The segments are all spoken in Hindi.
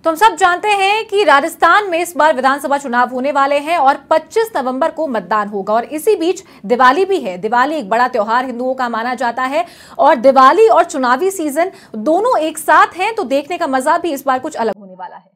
तो हम सब जानते हैं कि राजस्थान में इस बार विधानसभा चुनाव होने वाले हैं और 25 नवंबर को मतदान होगा और इसी बीच दिवाली भी है। दिवाली एक बड़ा त्योहार हिंदुओं का माना जाता है और दिवाली और चुनावी सीजन दोनों एक साथ हैं, तो देखने का मजा भी इस बार कुछ अलग होने वाला है।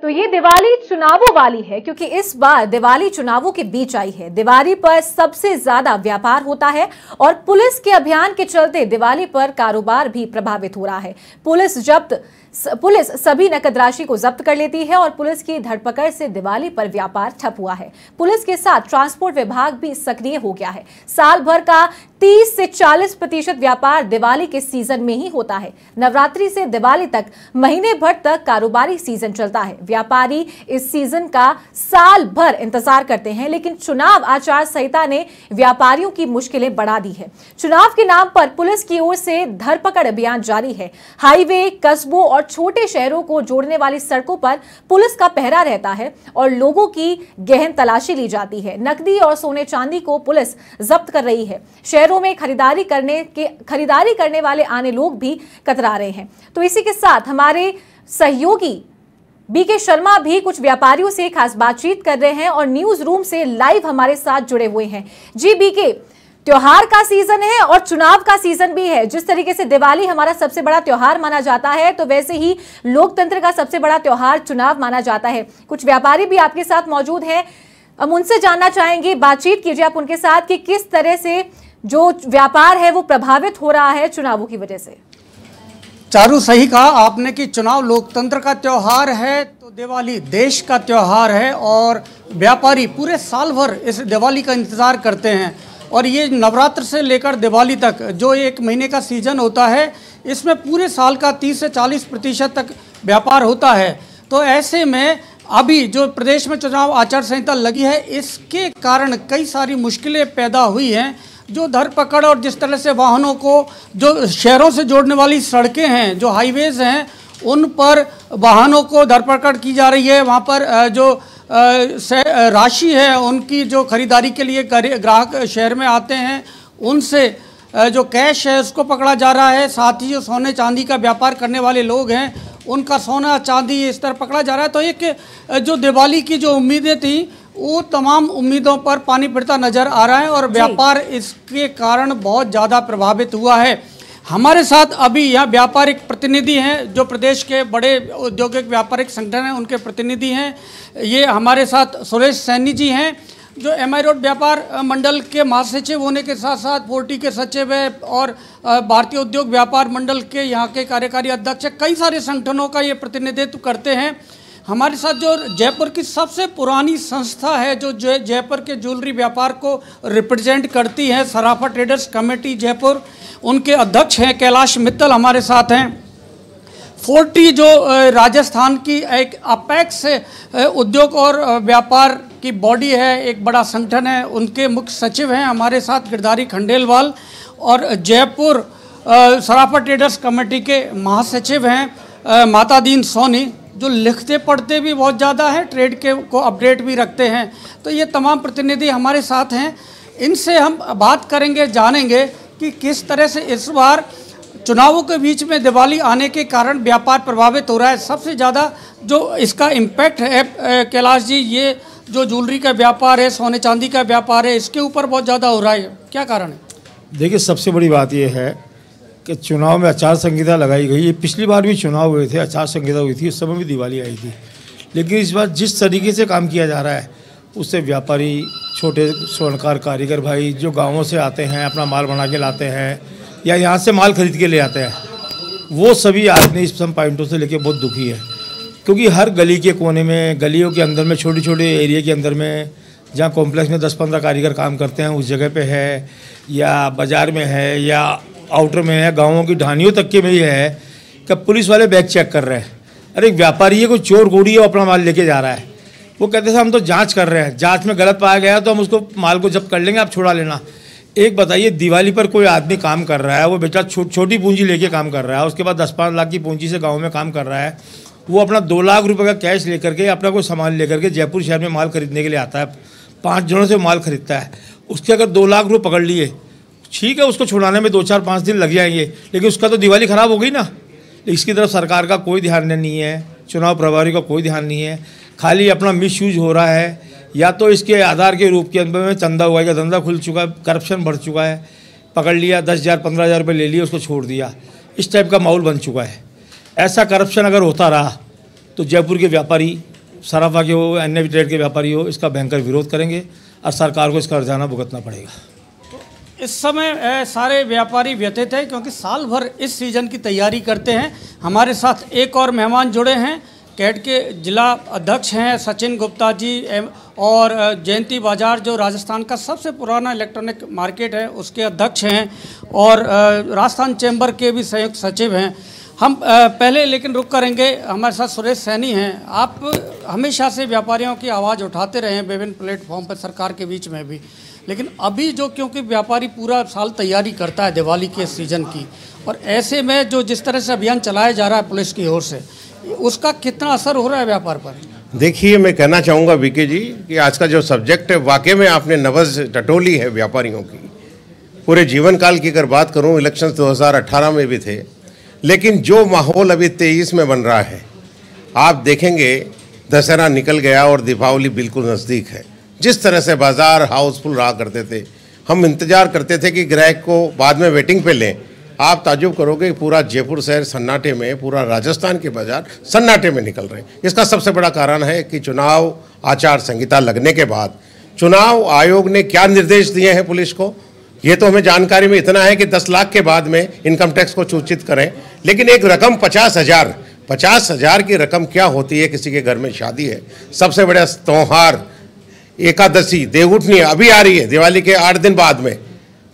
तो ये दिवाली चुनावों वाली है क्योंकि इस बार दिवाली चुनावों के बीच आई है। दिवाली पर सबसे ज्यादा व्यापार होता है और पुलिस के अभियान के चलते दिवाली पर कारोबार भी प्रभावित हो रहा है। पुलिस सभी नकद राशि को जब्त कर लेती है और पुलिस की धरपकड़ से दिवाली पर व्यापार ठप हुआ है। पुलिस के साथ ट्रांसपोर्ट विभाग भी सक्रिय हो गया है। साल भर का 30 से 40% व्यापार दिवाली के सीजन में ही होता है। नवरात्रि से दिवाली तक महीने भर तक कारोबारी सीजन चलता है। व्यापारी इस सीजन का साल भर इंतजार करते हैं, लेकिन चुनाव आचार संहिता ने व्यापारियों की मुश्किलें बढ़ा दी है। चुनाव के नाम पर पुलिस की ओर से धरपकड़ अभियान जारी है। हाईवे, कस्बों और छोटे शहरों को जोड़ने वाली सड़कों पर पुलिस का पहरा रहता है और लोगों की गहन तलाशी ली जाती है। नकदी और सोने चांदी को पुलिस जब्त कर रही है। शहरों में खरीदारी करने वाले आने लोग भी कतरा रहे हैं। तो इसी के साथ हमारे सहयोगी बीके शर्मा भी कुछ व्यापारियों से खास बातचीत कर रहे हैं और न्यूज रूम से लाइव हमारे साथ जुड़े हुए हैं। जी बीके, त्योहार का सीजन है और चुनाव का सीजन भी है। जिस तरीके से दिवाली हमारा सबसे बड़ा त्योहार माना जाता है, तो वैसे ही लोकतंत्र का सबसे बड़ा त्योहार चुनाव माना जाता है। कुछ व्यापारी भी आपके साथ मौजूद हैं, हम उनसे जानना चाहेंगे, बातचीत कीजिए आप उनके साथ कि किस तरह से जो व्यापार है वो प्रभावित हो रहा है चुनावों की वजह से। चारू, सही कहा आपने कि चुनाव लोकतंत्र का त्योहार है तो दिवाली देश का त्योहार है और व्यापारी पूरे साल भर इस दिवाली का इंतज़ार करते हैं। और ये नवरात्र से लेकर दिवाली तक जो एक महीने का सीजन होता है, इसमें पूरे साल का 30 से 40% तक व्यापार होता है। तो ऐसे में अभी जो प्रदेश में चुनाव आचार संहिता लगी है, इसके कारण कई सारी मुश्किलें पैदा हुई हैं। जो धरपकड़ और जिस तरह से वाहनों को जो शहरों से जोड़ने वाली सड़कें हैं, जो हाईवेज हैं, उन पर वाहनों को धरपकड़ की जा रही है। वहाँ पर जो राशि है उनकी जो खरीदारी के लिए ग्राहक शहर में आते हैं, उनसे जो कैश है उसको पकड़ा जा रहा है। साथ ही जो सोने चांदी का व्यापार करने वाले लोग हैं, उनका सोना चांदी इस तरह पकड़ा जा रहा है। तो एक जो दिवाली की जो उम्मीदें थी, वो तमाम उम्मीदों पर पानी फिरता नजर आ रहा है और व्यापार इसके कारण बहुत ज़्यादा प्रभावित हुआ है। हमारे साथ अभी यहाँ व्यापारिक प्रतिनिधि हैं, जो प्रदेश के बड़े औद्योगिक व्यापारिक संगठन हैं उनके प्रतिनिधि हैं। ये हमारे साथ सुरेश सैनी जी हैं, जो एमआई रोड व्यापार मंडल के महासचिव होने के साथ साथ 40 के सचिव है और भारतीय उद्योग व्यापार मंडल के यहाँ के कार्यकारी अध्यक्ष है। कई सारे संगठनों का ये प्रतिनिधित्व करते हैं। हमारे साथ जो जयपुर की सबसे पुरानी संस्था है, जो जयपुर के ज्वेलरी व्यापार को रिप्रेजेंट करती है, सराफा ट्रेडर्स कमेटी जयपुर, उनके अध्यक्ष हैं कैलाश मित्तल हमारे साथ हैं। 40 जो राजस्थान की एक अपेक्स उद्योग और व्यापार की बॉडी है, एक बड़ा संगठन है, उनके मुख्य सचिव हैं हमारे साथ गिरधारी खंडेलवाल। और जयपुर सराफा ट्रेडर्स कमेटी के महासचिव हैं मातादीन सोनी, जो लिखते पढ़ते भी बहुत ज़्यादा है, ट्रेड के को अपडेट भी रखते हैं। तो ये तमाम प्रतिनिधि हमारे साथ हैं। इनसे हम बात करेंगे, जानेंगे कि किस तरह से इस बार चुनावों के बीच में दिवाली आने के कारण व्यापार प्रभावित हो रहा है। सबसे ज़्यादा जो इसका इम्पैक्ट है कैलाश जी, ये जो ज्वेलरी का व्यापार है, सोने चांदी का व्यापार है, इसके ऊपर बहुत ज़्यादा हो रहा है। क्या कारण है? देखिए, सबसे बड़ी बात यह है कि चुनाव में आचार संहिता लगाई गई है। पिछली बार भी चुनाव हुए थे, आचार संहिता हुई थी, उस समय भी दिवाली आई थी। लेकिन इस बार जिस तरीके से काम किया जा रहा है, उससे व्यापारी, छोटे स्वर्णकार कारीगर भाई जो गांवों से आते हैं, अपना माल बना के लाते हैं या यहाँ से माल खरीद के ले आते हैं, वो सभी आदमी इस पॉइंटों से लेके बहुत दुखी है। क्योंकि हर गली के कोने में, गलियों के अंदर में, छोटे छोटे एरिया के अंदर में, जहाँ कॉम्प्लेक्स में 10-15 कारीगर काम करते हैं, उस जगह पे है, या बाज़ार में है, या आउटर में है, गाँवों की ढानियों तक के में ये है कि पुलिस वाले बैग चेक कर रहे हैं। अरे एक व्यापारी है, कोई चोर गोड़ी है, वो अपना माल लेके जा रहा है, वो कहते थे हम तो जांच कर रहे हैं, जांच में गलत पाया गया तो हम उसको माल को जब्त कर लेंगे, आप छुड़ा लेना। एक बताइए, दिवाली पर कोई आदमी काम कर रहा है, वो बेटा छोटी पूंजी लेके काम कर रहा है, उसके बाद 10-5 लाख की पूंजी से गांव में काम कर रहा है, वो अपना 2 लाख रुपए का कैश लेकर के, अपना कोई सामान लेकर के जयपुर शहर में माल खरीदने के लिए आता है, 5 जनों से माल खरीदता है, उसके अगर 2 लाख रुपये पकड़ लिए, ठीक है, उसको छुड़ाने में 2-4-5 दिन लग जाएंगे, लेकिन उसका तो दिवाली ख़राब हो गई ना। इसकी तरफ सरकार का कोई ध्यान नहीं है, चुनाव प्रभारी का कोई ध्यान नहीं है, खाली अपना मिसयूज हो रहा है। या तो इसके आधार के रूप के अंदर में चंदा हुआ का धंधा खुल चुका है, करप्शन बढ़ चुका है, पकड़ लिया, 10,000-15,000 रुपये ले लिए, उसको छोड़ दिया, इस टाइप का माहौल बन चुका है। ऐसा करप्शन अगर होता रहा तो जयपुर के व्यापारी, सराफा के हो, अन्य ट्रेड के व्यापारी हो, इसका भयंकर विरोध करेंगे और सरकार को इसका हर्जाना भुगतना पड़ेगा। इस समय सारे व्यापारी व्यथित हैं क्योंकि साल भर इस सीजन की तैयारी करते हैं। हमारे साथ एक और मेहमान जुड़े हैं, कैट के जिला अध्यक्ष हैं सचिन गुप्ता जी, और जयंती बाज़ार जो राजस्थान का सबसे पुराना इलेक्ट्रॉनिक मार्केट है उसके अध्यक्ष हैं, और राजस्थान चैम्बर के भी संयुक्त सचिव हैं। हम पहले लेकिन रुक करेंगे, हमारे साथ सुरेश सैनी हैं। आप हमेशा से व्यापारियों की आवाज़ उठाते रहे हैं विभिन्न प्लेटफॉर्म पर, सरकार के बीच में भी, लेकिन अभी जो क्योंकि व्यापारी पूरा साल तैयारी करता है दिवाली के सीज़न की, और ऐसे में जो जिस तरह से अभियान चलाया जा रहा है पुलिस की ओर से, उसका कितना असर हो रहा है व्यापार पर? देखिए, मैं कहना चाहूँगा वीके जी कि आज का जो सब्जेक्ट है वाकई में आपने नब्ज़ टटोली है व्यापारियों की। पूरे जीवन काल की अगर बात करूँ, इलेक्शन 2018 में भी थे, लेकिन जो माहौल अभी 23 में बन रहा है, आप देखेंगे दशहरा निकल गया और दीपावली बिल्कुल नज़दीक है। जिस तरह से बाज़ार हाउसफुल रहा करते थे, हम इंतज़ार करते थे कि ग्राहक को बाद में वेटिंग पे लें। आप ताजुब करोगे, पूरा जयपुर शहर सन्नाटे में, पूरा राजस्थान के बाज़ार सन्नाटे में निकल रहे हैं। इसका सबसे बड़ा कारण है कि चुनाव आचार संहिता लगने के बाद चुनाव आयोग ने क्या निर्देश दिए हैं पुलिस को, ये तो हमें जानकारी में इतना है कि 10 लाख के बाद में इनकम टैक्स को सूचित करें, लेकिन एक रकम 50,000 की रकम क्या होती है? किसी के घर में शादी है, सबसे बड़ा त्योहार एकादशी, देवउठनी अभी आ रही है, दिवाली के 8 दिन बाद में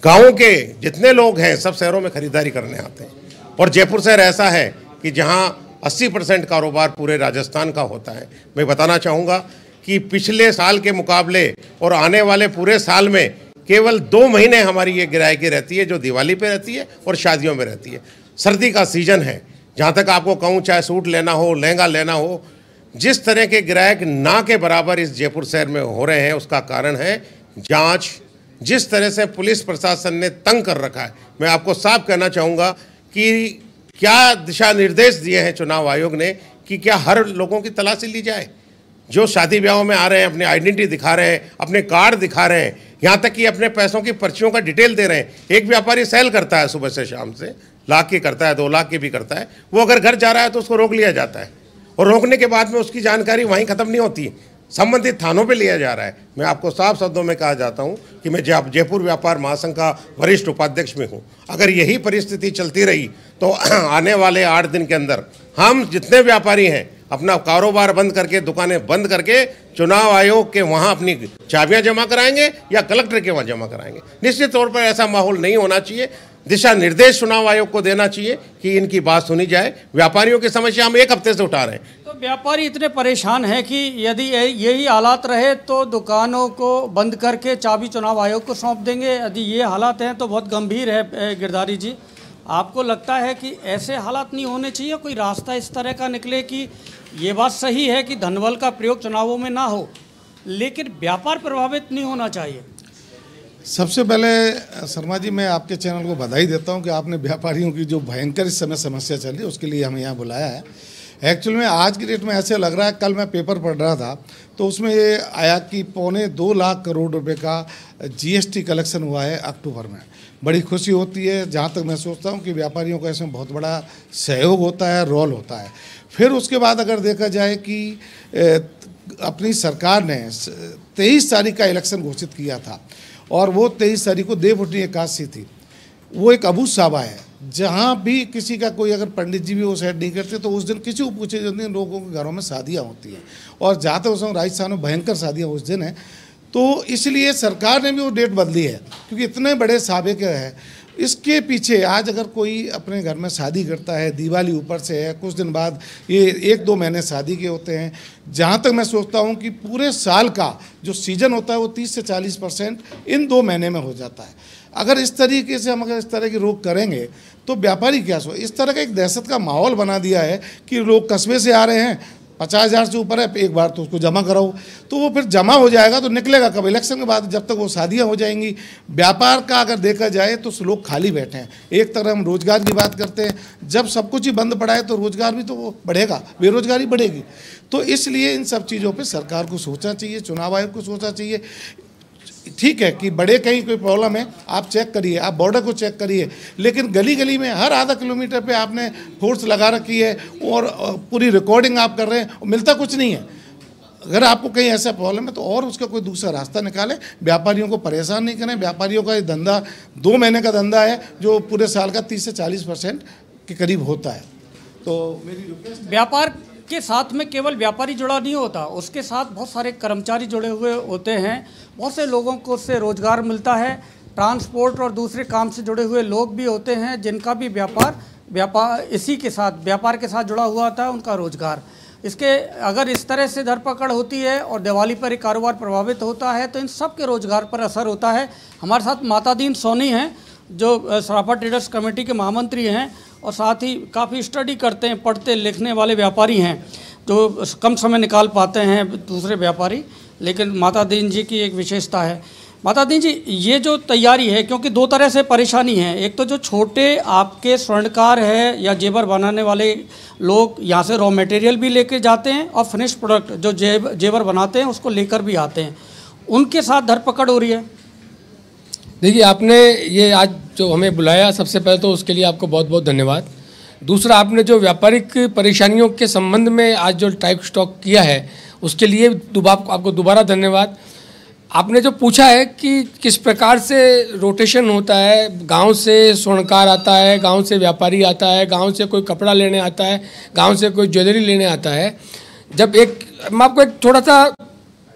गाँव के जितने लोग हैं सब शहरों में खरीदारी करने आते हैं। और जयपुर शहर ऐसा है कि जहाँ 80% कारोबार पूरे राजस्थान का होता है। मैं बताना चाहूँगा कि पिछले साल के मुकाबले और आने वाले पूरे साल में केवल 2 महीने हमारी ये गिराकी रहती है जो दिवाली पे रहती है और शादियों में रहती है। सर्दी का सीजन है, जहाँ तक आपको कहूँ, चाहे सूट लेना हो, लहंगा लेना हो, जिस तरह के ग्राहक ना के बराबर इस जयपुर शहर में हो रहे हैं, उसका कारण है जांच। जिस तरह से पुलिस प्रशासन ने तंग कर रखा है, मैं आपको साफ कहना चाहूँगा कि क्या दिशा निर्देश दिए हैं चुनाव आयोग ने कि क्या हर लोगों की तलाशी ली जाए। जो शादी ब्याहों में आ रहे हैं, अपनी आइडेंटिटी दिखा रहे हैं, अपने कार्ड दिखा रहे हैं, यहाँ तक कि अपने पैसों की पर्चियों का डिटेल दे रहे हैं। एक व्यापारी सेल करता है सुबह से शाम से, लाख की करता है, 2 लाख की भी करता है, वो अगर घर जा रहा है तो उसको रोक लिया जाता है, और रोकने के बाद में उसकी जानकारी वहीं ख़त्म नहीं होती, संबंधित थानों पे लिया जा रहा है। मैं आपको साफ शब्दों में कहा जाता हूं कि मैं जयपुर व्यापार महासंघ का वरिष्ठ उपाध्यक्ष में हूं। अगर यही परिस्थिति चलती रही तो आने वाले 8 दिन के अंदर हम जितने व्यापारी हैं अपना कारोबार बंद करके, दुकानें बंद करके चुनाव आयोग के वहाँ अपनी चाबियाँ जमा कराएंगे या कलेक्टर के वहाँ जमा कराएंगे। निश्चित तौर पर ऐसा माहौल नहीं होना चाहिए। दिशा निर्देश चुनाव आयोग को देना चाहिए कि इनकी बात सुनी जाए। व्यापारियों की समस्या हम 1 हफ्ते से उठा रहे हैं। तो व्यापारी इतने परेशान हैं कि यदि यही हालात रहे तो दुकानों को बंद करके चाबी चुनाव आयोग को सौंप देंगे। यदि ये हालात हैं तो बहुत गंभीर है। गिरधारी जी, आपको लगता है कि ऐसे हालात नहीं होने चाहिए? कोई रास्ता इस तरह का निकले कि ये बात सही है कि धनबल का प्रयोग चुनावों में ना हो, लेकिन व्यापार प्रभावित नहीं होना चाहिए। सबसे पहले शर्मा जी, मैं आपके चैनल को बधाई देता हूं कि आपने व्यापारियों की जो भयंकर इस समय समस्या चल रही है उसके लिए हमें यहाँ बुलाया है। एक्चुअल में आज की डेट में ऐसे लग रहा है, कल मैं पेपर पढ़ रहा था तो उसमें ये आया कि 2.25 लाख करोड़ रुपए का जीएसटी कलेक्शन हुआ है अक्टूबर में। बड़ी खुशी होती है। जहाँ तक मैं सोचता हूँ कि व्यापारियों का इसमें बहुत बड़ा सहयोग होता है, रोल होता है। फिर उसके बाद अगर देखा जाए कि अपनी सरकार ने 23 तारीख का इलेक्शन घोषित किया था और वो 23 तारीख को देवउठनी एकादशी थी। वो एक अबूझ सावा है, जहाँ भी किसी का कोई अगर पंडित जी भी वो सेट नहीं करते तो उस दिन किसी को पूछे जाते हैं, लोगों के घरों में शादियाँ होती हैं। और जहाँ तक उस समय राजस्थान में भयंकर शादियाँ उस दिन है, तो इसलिए सरकार ने भी वो डेट बदली है क्योंकि इतने बड़े साबे के है। इसके पीछे आज अगर कोई अपने घर में शादी करता है, दिवाली ऊपर से है, कुछ दिन बाद ये 1-2 महीने शादी के होते हैं। जहाँ तक मैं सोचता हूँ कि पूरे साल का जो सीज़न होता है वो 30 से 40% इन 2 महीने में हो जाता है। अगर इस तरीके से हम अगर इस तरह की रोक करेंगे तो व्यापारी क्या सो, इस तरह का एक दहशत का माहौल बना दिया है कि लोग कस्बे से आ रहे हैं, 50,000 से ऊपर है, एक बार तो उसको जमा कराओ, तो वो फिर जमा हो जाएगा तो निकलेगा कब? इलेक्शन के बाद, जब तक वो शादियां हो जाएंगी। व्यापार का अगर देखा जाए तो लोग खाली बैठे हैं। एक तरह हम रोजगार की बात करते हैं, जब सब कुछ ही बंद पड़ा है तो रोजगार भी तो वो बढ़ेगा, बेरोजगारी बढ़ेगी। तो इसलिए इन सब चीज़ों पर सरकार को सोचना चाहिए, चुनाव आयोग को सोचना चाहिए। ठीक है कि बड़े कहीं कोई प्रॉब्लम है, आप चेक करिए, आप बॉर्डर को चेक करिए, लेकिन गली गली में हर आधा किलोमीटर पे आपने फोर्स लगा रखी है और पूरी रिकॉर्डिंग आप कर रहे हैं, मिलता कुछ नहीं है। अगर आपको कहीं ऐसा प्रॉब्लम है तो और उसका कोई दूसरा रास्ता निकालें, व्यापारियों को परेशान नहीं करें। व्यापारियों का ये धंधा 2 महीने का धंधा है जो पूरे साल का 30 से 40% के करीब होता है। तो मेरी रिक्वेस्ट, व्यापार के साथ में केवल व्यापारी जुड़ा नहीं होता, उसके साथ बहुत सारे कर्मचारी जुड़े हुए होते हैं। बहुत से लोगों को उससे रोज़गार मिलता है, ट्रांसपोर्ट और दूसरे काम से जुड़े हुए लोग भी होते हैं जिनका भी व्यापार इसी के साथ, व्यापार के साथ जुड़ा हुआ होता है, उनका रोज़गार। इसके अगर इस तरह से धरपकड़ होती है और दिवाली पर एक कारोबार प्रभावित होता है तो इन सब के रोज़गार पर असर होता है। हमारे साथ माता दीन सोनी हैं जो सराफा ट्रेडर्स कमेटी के महामंत्री हैं और साथ ही काफ़ी स्टडी करते हैं, पढ़ते लिखने वाले व्यापारी हैं जो कम समय निकाल पाते हैं दूसरे व्यापारी। लेकिन माता दीन जी की एक विशेषता है। माता दीन जी, ये जो तैयारी है, क्योंकि 2 तरह से परेशानी है, एक तो जो छोटे आपके स्वर्णकार है या जेवर बनाने वाले लोग यहाँ से रॉ मटेरियल भी लेके जाते हैं और फिनिश प्रोडक्ट जो जेवर बनाते हैं उसको लेकर भी आते हैं, उनके साथ धरपकड़ हो रही है। देखिए, आपने ये आज जो हमें बुलाया, सबसे पहले तो उसके लिए आपको बहुत बहुत धन्यवाद। दूसरा, आपने जो व्यापारिक परेशानियों के संबंध में आज जो टाइप स्टॉक किया है उसके लिए आपको दोबारा धन्यवाद। आपने जो पूछा है कि किस प्रकार से रोटेशन होता है, गांव से स्वर्णकार आता है, गांव से व्यापारी आता है, गांव से कोई कपड़ा लेने आता है, गांव से कोई ज्वेलरी लेने आता है। जब मैं आपको एक थोड़ा सा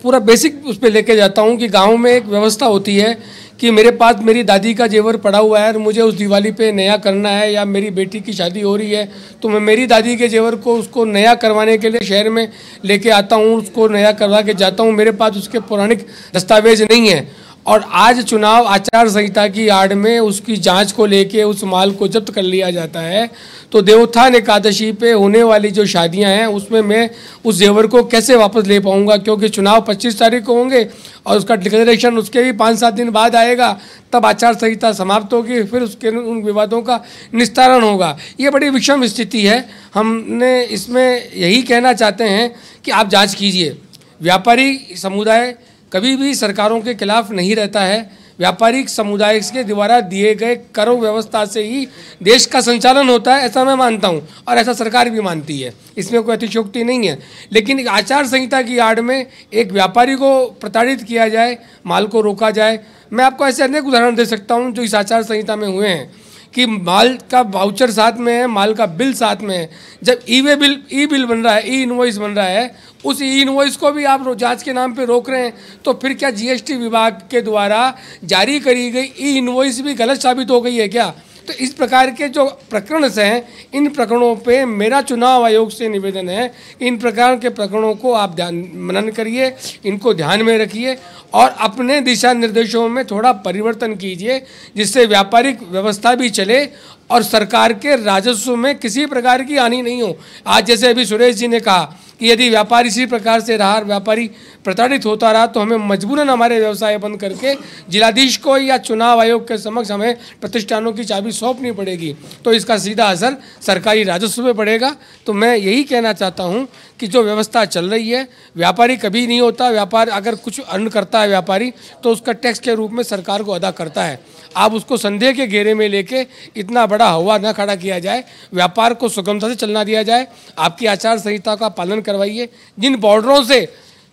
पूरा बेसिक उस पर लेके जाता हूँ कि गांव में एक व्यवस्था होती है कि मेरे पास मेरी दादी का जेवर पड़ा हुआ है और मुझे उस दिवाली पे नया करना है, या मेरी बेटी की शादी हो रही है तो मैं मेरी दादी के जेवर को उसको नया करवाने के लिए शहर में लेके आता हूँ, उसको नया करवा के जाता हूँ। मेरे पास उसके पौराणिक दस्तावेज नहीं है और आज चुनाव आचार संहिता की आड़ में उसकी जांच को लेके उस माल को जब्त कर लिया जाता है। तो देवोत्थान एकादशी पे होने वाली जो शादियां हैं उसमें मैं उस जेवर को कैसे वापस ले पाऊंगा, क्योंकि चुनाव 25 तारीख को होंगे और उसका डिक्लेरेशन उसके भी 5-7 दिन बाद आएगा, तब आचार संहिता समाप्त होगी, फिर उसके उन विवादों का निस्तारण होगा। ये बड़ी विषम स्थिति है। हमने इसमें यही कहना चाहते हैं कि आप जाँच कीजिए। व्यापारी समुदाय कभी भी सरकारों के खिलाफ नहीं रहता है। व्यापारिक समुदाय के द्वारा दिए गए कर व्यवस्था से ही देश का संचालन होता है, ऐसा मैं मानता हूं और ऐसा सरकार भी मानती है, इसमें कोई अतिशयोक्ति नहीं है। लेकिन आचार संहिता की आड़ में एक व्यापारी को प्रताड़ित किया जाए, माल को रोका जाए। मैं आपको ऐसे अनेक उदाहरण दे सकता हूं जो इस आचार संहिता में हुए हैं कि माल का वाउचर साथ में है, माल का बिल साथ में है। जब ई बिल बन रहा है, ई इनवॉइस बन रहा है, उस ई इनवॉइस को भी आप जांच के नाम पे रोक रहे हैं, तो फिर क्या जीएसटी विभाग के द्वारा जारी करी गई ई इनवॉइस भी गलत साबित हो गई है क्या? तो इस प्रकार के जो प्रकरण हैं, इन प्रकरणों पे मेरा चुनाव आयोग से निवेदन है कि इन प्रकार के प्रकरणों को आप मनन करिए, इनको ध्यान में रखिए और अपने दिशा निर्देशों में थोड़ा परिवर्तन कीजिए, जिससे व्यापारिक व्यवस्था भी चले और सरकार के राजस्व में किसी प्रकार की हानि नहीं हो। आज जैसे अभी सुरेश जी ने कहा कि यदि व्यापारी इसी प्रकार से रहा, व्यापारी प्रताड़ित होता रहा, तो हमें मजबूरन हमारे व्यवसाय बंद करके जिलाधीश को या चुनाव आयोग के समक्ष हमें प्रतिष्ठानों की चाबी सौंपनी पड़ेगी। तो इसका सीधा असर सरकारी राजस्व में पड़ेगा। तो मैं यही कहना चाहता हूं कि जो व्यवस्था चल रही है, व्यापारी कभी नहीं होता, व्यापार अगर कुछ अर्न करता है व्यापारी तो उसका टैक्स के रूप में सरकार को अदा करता है। आप उसको संदेह के घेरे में लेके इतना बड़ा हवा न खड़ा किया जाए, व्यापार को सुगमता से चलना दिया जाए। आपकी आचार संहिता का पालन करवाइए। जिन बॉर्डरों से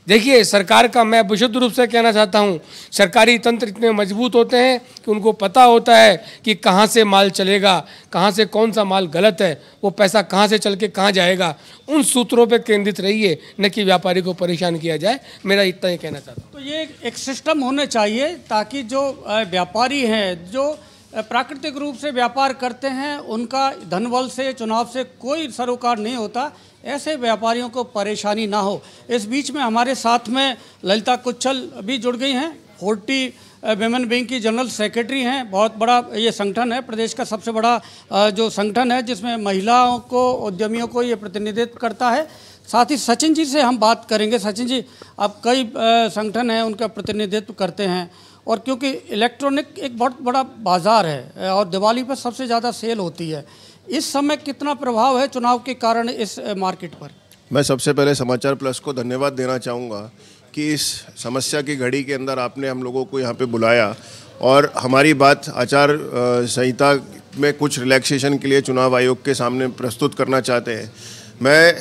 देखिए सरकार का, मैं विशुद्ध रूप से कहना चाहता हूं, सरकारी तंत्र इतने मजबूत होते हैं कि उनको पता होता है कि कहां से माल चलेगा, कहां से कौन सा माल गलत है, वो पैसा कहां से चल के कहां जाएगा। उन सूत्रों पे केंद्रित रहिए, न कि व्यापारी को परेशान किया जाए। मेरा इतना ही कहना चाहता हूँ। तो ये एक सिस्टम होने चाहिए ताकि जो व्यापारी हैं, जो प्राकृतिक रूप से व्यापार करते हैं, उनका धनबल से, चुनाव से कोई सरोकार नहीं होता, ऐसे व्यापारियों को परेशानी ना हो। इस बीच में हमारे साथ में ललिता कुच्छल भी जुड़ गई हैं, 40 विमेन विंग की जनरल सेक्रेटरी हैं। बहुत बड़ा ये संगठन है, प्रदेश का सबसे बड़ा जो संगठन है जिसमें महिलाओं को, उद्यमियों को ये प्रतिनिधित्व करता है। साथ ही सचिन जी से हम बात करेंगे। सचिन जी, आप कई संगठन हैं उनका प्रतिनिधित्व करते हैं, और क्योंकि इलेक्ट्रॉनिक एक बहुत बड़ा बाज़ार है और दिवाली पर सबसे ज़्यादा सेल होती है, इस समय कितना प्रभाव है चुनाव के कारण इस मार्केट पर? मैं सबसे पहले समाचार प्लस को धन्यवाद देना चाहूँगा कि इस समस्या की घड़ी के अंदर आपने हम लोगों को यहाँ पे बुलाया और हमारी बात आचार संहिता में कुछ रिलैक्सेशन के लिए चुनाव आयोग के सामने प्रस्तुत करना चाहते हैं। मैं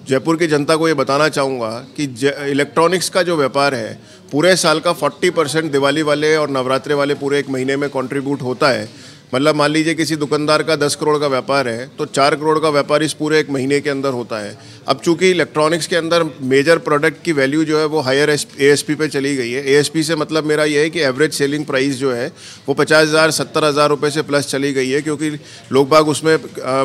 जयपुर की जनता को ये बताना चाहूँगा कि इलेक्ट्रॉनिक्स का जो व्यापार है पूरे साल का 40% दिवाली वाले और नवरात्रे वाले पूरे एक महीने में कंट्रीब्यूट होता है। मतलब मान लीजिए किसी दुकानदार का 10 करोड़ का व्यापार है तो 4 करोड़ का व्यापार इस पूरे एक महीने के अंदर होता है। अब चूंकि इलेक्ट्रॉनिक्स के अंदर मेजर प्रोडक्ट की वैल्यू जो है वो हायर ASP पे चली गई है। ASP से मतलब मेरा ये है कि एवरेज सेलिंग प्राइस जो है वो 50,000 70,000 रुपये से प्लस चली गई है, क्योंकि लोग बाग उसमें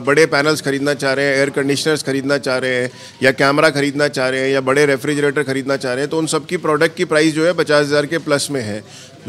बड़े पैनल्स खरीदना चाह रहे हैं, एयर कंडीशनर्स खरीदना चाह रहे हैं, या कैमरा खरीदना चाह रहे हैं, या बड़े रेफ्रिजरेटर खरीदना चाह रहे हैं, तो उन सब की प्रोडक्ट की प्राइस जो है 50,000 के प्लस में है।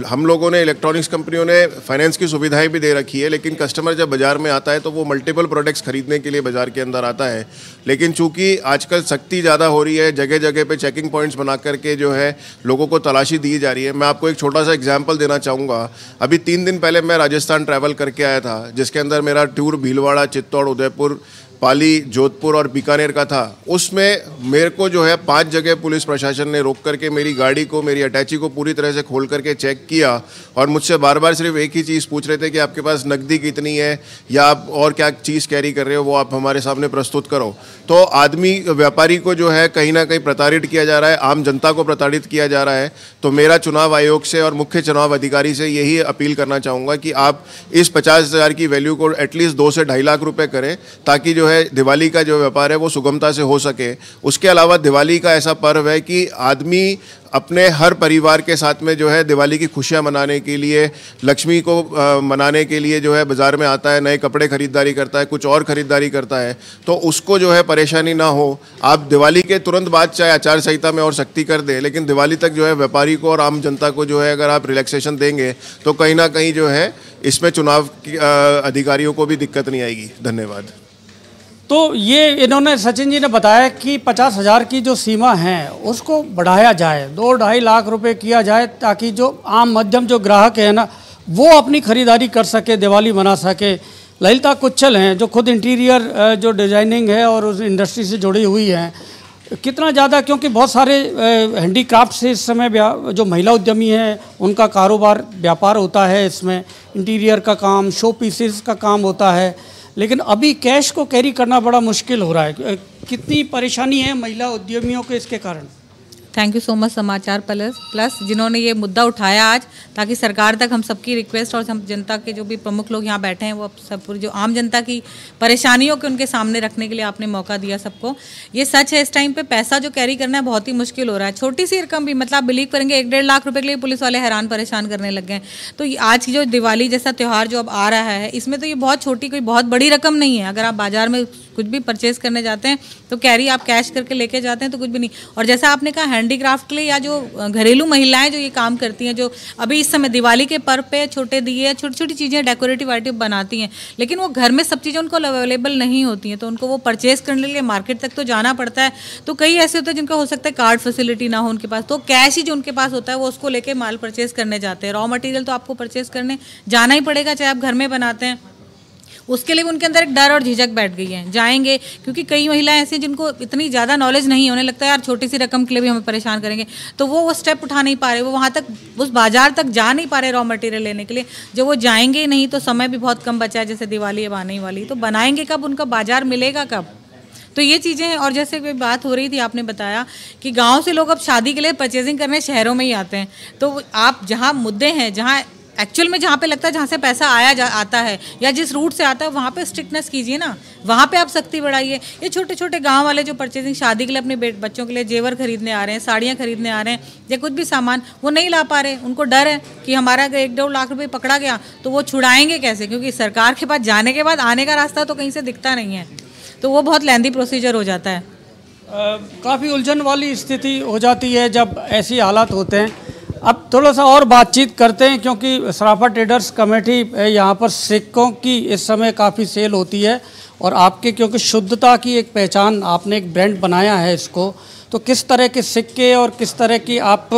हम लोगों ने, इलेक्ट्रॉनिक्स कंपनियों ने फाइनेंस की सुविधाएं भी दे रखी है, लेकिन कस्टमर जब बाज़ार में आता है तो वो मल्टीपल प्रोडक्ट्स खरीदने के लिए बाज़ार के अंदर आता है। लेकिन चूंकि आजकल सख्ती ज़्यादा हो रही है, जगह जगह पे चेकिंग पॉइंट्स बना करके जो है लोगों को तलाशी दी जा रही है। मैं आपको एक छोटा सा एग्जांपल देना चाहूँगा। अभी 3 दिन पहले मैं राजस्थान ट्रैवल करके आया था, जिसके अंदर मेरा टूर भीलवाड़ा, चित्तौड़, उदयपुर, पाली, जोधपुर और बीकानेर का था। उसमें मेरे को जो है 5 जगह पुलिस प्रशासन ने रोक करके मेरी गाड़ी को, मेरी अटैची को पूरी तरह से खोल करके चेक किया और मुझसे बार बार सिर्फ एक ही चीज़ पूछ रहे थे कि आपके पास नकदी कितनी है या आप और क्या चीज़ कैरी कर रहे हो, वो आप हमारे सामने प्रस्तुत करो। तो आदमी, व्यापारी को जो है कहीं ना कहीं प्रताड़ित किया जा रहा है, आम जनता को प्रताड़ित किया जा रहा है। तो मेरा चुनाव आयोग से और मुख्य चुनाव अधिकारी से यही अपील करना चाहूँगा कि आप इस 50,000 की वैल्यू को एटलीस्ट 2 से 2.5 लाख रुपये करें, ताकि जो है दिवाली का जो व्यापार है वो सुगमता से हो सके। उसके अलावा दिवाली का ऐसा पर्व है कि आदमी अपने हर परिवार के साथ में जो है दिवाली की खुशियां मनाने के लिए, लक्ष्मी को मनाने के लिए जो है बाज़ार में आता है, नए कपड़े खरीदारी करता है, कुछ और ख़रीदारी करता है। तो उसको जो है परेशानी ना हो। आप दिवाली के तुरंत बाद चाहे आचार संहिता में और सख्ती कर दें, लेकिन दिवाली तक जो है व्यापारी को और आम जनता को जो है अगर आप रिलैक्सेशन देंगे तो कहीं ना कहीं जो है इसमें चुनाव अधिकारियों को भी दिक्कत नहीं आएगी। धन्यवाद। तो ये इन्होंने, सचिन जी ने बताया कि 50,000 की जो सीमा है उसको बढ़ाया जाए, 2-2.5 लाख रुपए किया जाए, ताकि जो आम मध्यम जो ग्राहक है ना वो अपनी खरीदारी कर सके, दिवाली मना सके। ललिता कुच्छल हैं जो खुद इंटीरियर जो डिज़ाइनिंग है और उस इंडस्ट्री से जुड़ी हुई हैं, कितना ज़्यादा, क्योंकि बहुत सारे हैंडीक्राफ्ट से इस समय जो महिला उद्यमी हैं उनका कारोबार, व्यापार होता है, इसमें इंटीरियर का काम, शो पीसेस का काम होता है, लेकिन अभी कैश को कैरी करना बड़ा मुश्किल हो रहा है। कितनी परेशानी है महिला उद्यमियों को इसके कारण? थैंक यू सो मच समाचार प्लस जिन्होंने ये मुद्दा उठाया आज, ताकि सरकार तक हम सबकी रिक्वेस्ट और हम जनता के जो भी प्रमुख लोग यहाँ बैठे हैं वो सब पूरी जो आम जनता की परेशानियों के उनके सामने रखने के लिए आपने मौका दिया सबको। ये सच है, इस टाइम पे पैसा जो कैरी करना है बहुत ही मुश्किल हो रहा है। छोटी सी रकम भी, मतलब बिलीव करेंगे 1-1.5 लाख रुपये के लिए पुलिस वाले हैरान परेशान करने लग गए। तो आज की जो दिवाली जैसा त्यौहार जो अब आ रहा है, इसमें तो ये बहुत छोटी, कोई बहुत बड़ी रकम नहीं है। अगर आप बाजार में कुछ भी परचेज करने जाते हैं तो कैरी आप कैश करके लेके जाते हैं तो कुछ भी नहीं। और जैसा आपने कहा हैंडीक्राफ्ट के लिए, या जो घरेलू महिलाएं जो ये काम करती हैं, जो अभी इस समय दिवाली के पर्व पे छोटे दिए, छोटी छोटी चीज़ें, डेकोरेटिव आइटम बनाती हैं, लेकिन वो घर में सब चीज़ें उनको अवेलेबल नहीं होती हैं, तो उनको वो परचेज करने के लिए मार्केट तक तो जाना पड़ता है। तो कई ऐसे होते हैं जिनका हो सकता है कार्ड फैसिलिटी ना हो उनके पास, तो कैश ही जो उनके पास होता है वो उसको लेके माल परचेज करने जाते हैं। रॉ मटेरियल तो आपको परचेज करने जाना ही पड़ेगा, चाहे आप घर में बनाते हैं। उसके लिए उनके अंदर एक डर और झिझक बैठ गई है, जाएंगे, क्योंकि कई महिलाएं ऐसी जिनको इतनी ज़्यादा नॉलेज नहीं है, उन्हें लगता है यार छोटी सी रकम के लिए भी हमें परेशान करेंगे, तो वो स्टेप उठा नहीं पा रहे, वो वहाँ तक, उस बाजार तक जा नहीं पा रहे रॉ मटेरियल लेने के लिए। जब वो जाएंगे नहीं तो समय भी बहुत कम बचा है, जैसे दिवाली अब आने वाली, तो बनाएंगे कब, उनका बाजार मिलेगा कब? तो ये चीज़ें हैं। और जैसे कोई बात हो रही थी, आपने बताया कि गाँव से लोग अब शादी के लिए परचेजिंग करने शहरों में ही आते हैं, तो आप जहाँ मुद्दे हैं, जहाँ एक्चुअल में जहाँ पे लगता है, जहाँ से पैसा आता है या जिस रूट से आता है, वहाँ पे स्ट्रिक्टनेस कीजिए ना, वहाँ पे आप सख्ती बढ़ाइए। ये छोटे छोटे गांव वाले जो परचेजिंग शादी के लिए अपने बच्चों के लिए जेवर खरीदने आ रहे हैं, साड़ियाँ खरीदने आ रहे हैं, या कुछ भी सामान वो नहीं ला पा रहे, उनको डर है कि हमारा अगर 1-2 लाख रुपये पकड़ा गया तो वो छुड़ाएंगे कैसे, क्योंकि सरकार के पास जाने के बाद आने का रास्ता तो कहीं से दिखता नहीं है, तो वो बहुत लेंदी प्रोसीजर हो जाता है। काफ़ी उलझन वाली स्थिति हो जाती है जब ऐसी हालात होते हैं। अब थोड़ा सा और बातचीत करते हैं, क्योंकि सराफा ट्रेडर्स कमेटी यहाँ पर सिक्कों की इस समय काफ़ी सेल होती है, और आपके क्योंकि शुद्धता की एक पहचान, आपने एक ब्रांड बनाया है इसको, तो किस तरह के सिक्के और किस तरह की आप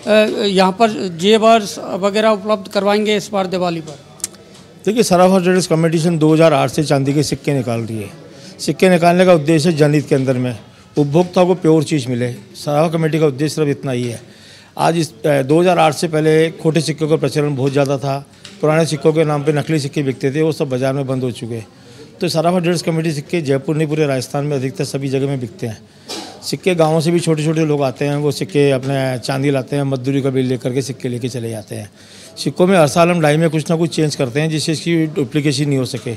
यहाँ पर जेवर्स वगैरह उपलब्ध करवाएंगे इस बार दिवाली पर? देखिए, सराफा ट्रेडर्स कमेटी 2008 से चांदी के सिक्के निकाल रही है। सिक्के निकालने का उद्देश्य जनहित के अंदर में उपभोक्ता को प्योर चीज़ मिले। सराफा कमेटी का उद्देश्य सिर्फ इतना ही है। आज इस 2008 से पहले खोटे सिक्कों का प्रचलन बहुत ज़्यादा था। पुराने सिक्कों के नाम पे नकली सिक्के बिकते थे, वो सब बाज़ार में बंद हो चुके। तो सराफा ट्रेडर्स कमेटी सिक्के जयपुर नहीं, पूरे राजस्थान में अधिकतर सभी जगह में बिकते हैं। सिक्के गाँवों से भी छोटे छोटे लोग आते हैं, वो सिक्के अपने चांदी लाते हैं, मजदूरी का बिल लेकर के सिक्के लेके चले जाते हैं। सिक्कों में हर साल हम डाई में कुछ ना कुछ चेंज करते हैं जिससे इसकी डुप्लीकेशन नहीं हो सके।